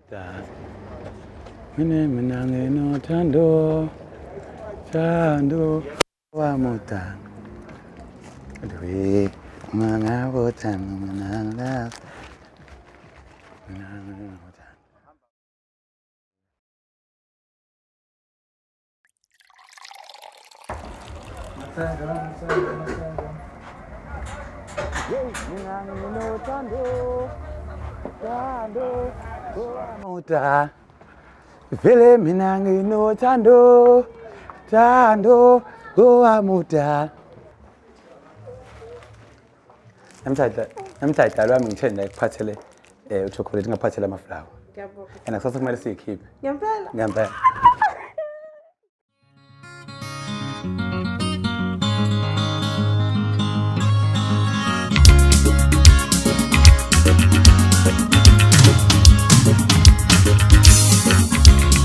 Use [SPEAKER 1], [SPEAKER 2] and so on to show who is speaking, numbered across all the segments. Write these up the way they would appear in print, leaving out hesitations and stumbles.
[SPEAKER 1] Mina ngeno thando wa muta adwe manga botan manala muta vile minangi no tando goa muta namthatha lwami ngithanda ekuphathele uchocolate ngaphathela amaflower and akusasa kumele siyikhiphe ngempela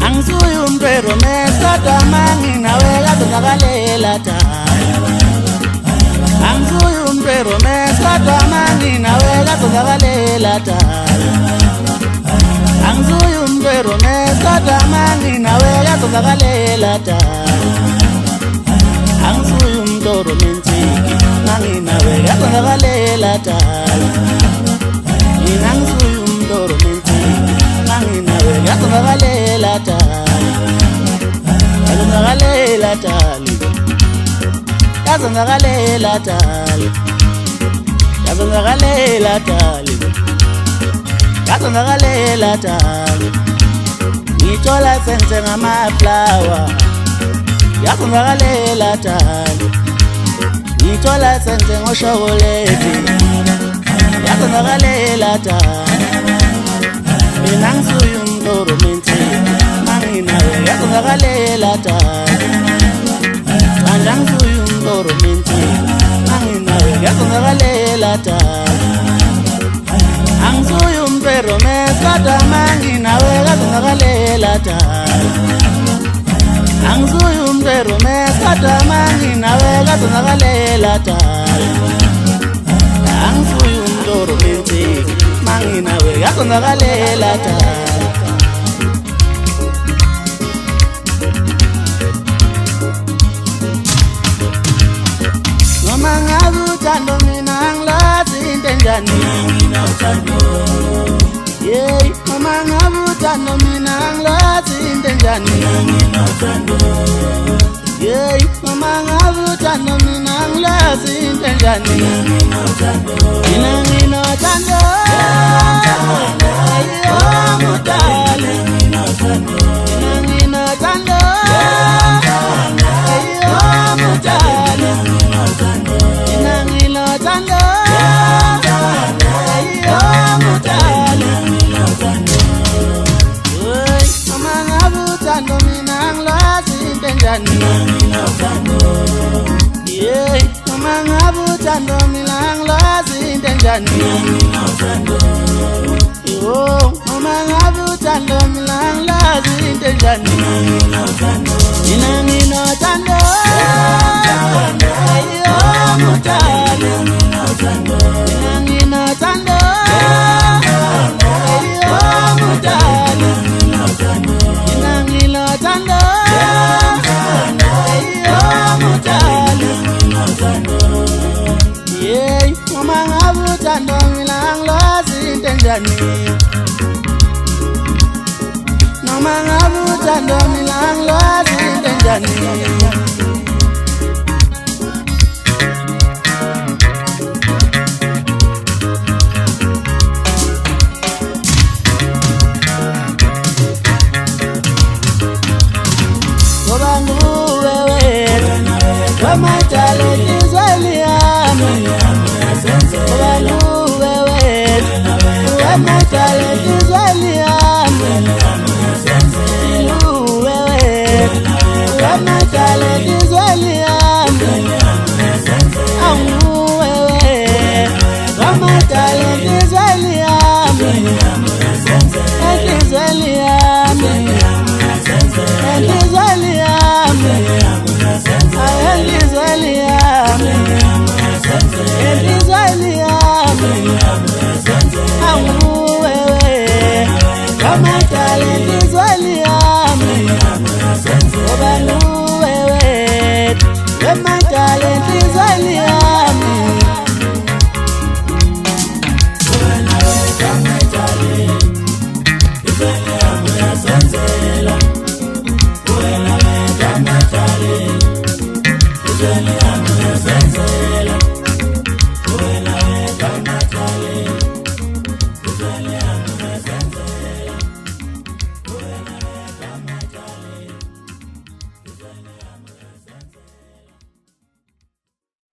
[SPEAKER 2] Angisuyo umbrero mesata mangi nawe lazongakalela ta Angisuyo umbrero mesata mangi nawe lazongakalela ta Angisuyo umbrero mesata mangi nawe lazongakalela ta Angisuyo umdoro mentiki mangi nawe lazongakalela ta Angisuyo umdoro mentiki mangi nawe lazongakalela ta Yazongakalela tali Yazongakalela tali Yazongakalela tali Yazongakalela tali Ngithola senze ngama-flower Yazongakalela tali Ngithola senze ngoshokoledi Yazongakalela tali Mina ngisuyo umdoro mentiki mangi nawe yazongakalela tali Angisuyo umdoro mentiki mangi nawe yazongakalela tali Angisuyo umbrero mesata mangi nawe yazongakalela tali Angisuyo umbrero mesata mangi nawe yazongakalela tali Angisuyo umdoro mentiki mangi nawe yazongakalela tali Noma ngabe uthando mina angilazi into enjani Yeah, noma ngabe uthando mina angilazi into enjani Yeah, noma ngabe uthando mina angilazi into enjani Mina nginothando Oh mudali Mina nginothando Oh mudali Mina nginothando Oh mudali Oy, mama ngabe uthando mina angilazi into enjani Yeah, mama ngabe uthando mina angilazi into enjani Oh, mama ngabe uthando mina angilazi into enjani Mina nginothando Oh mudali Mina nginothando Oh mudali Mina nginothando Oh mudali Yeah, mama ngabe uthando mina angilazi into enjani Mama ngabe uthando mina angilazi into enjani Wewe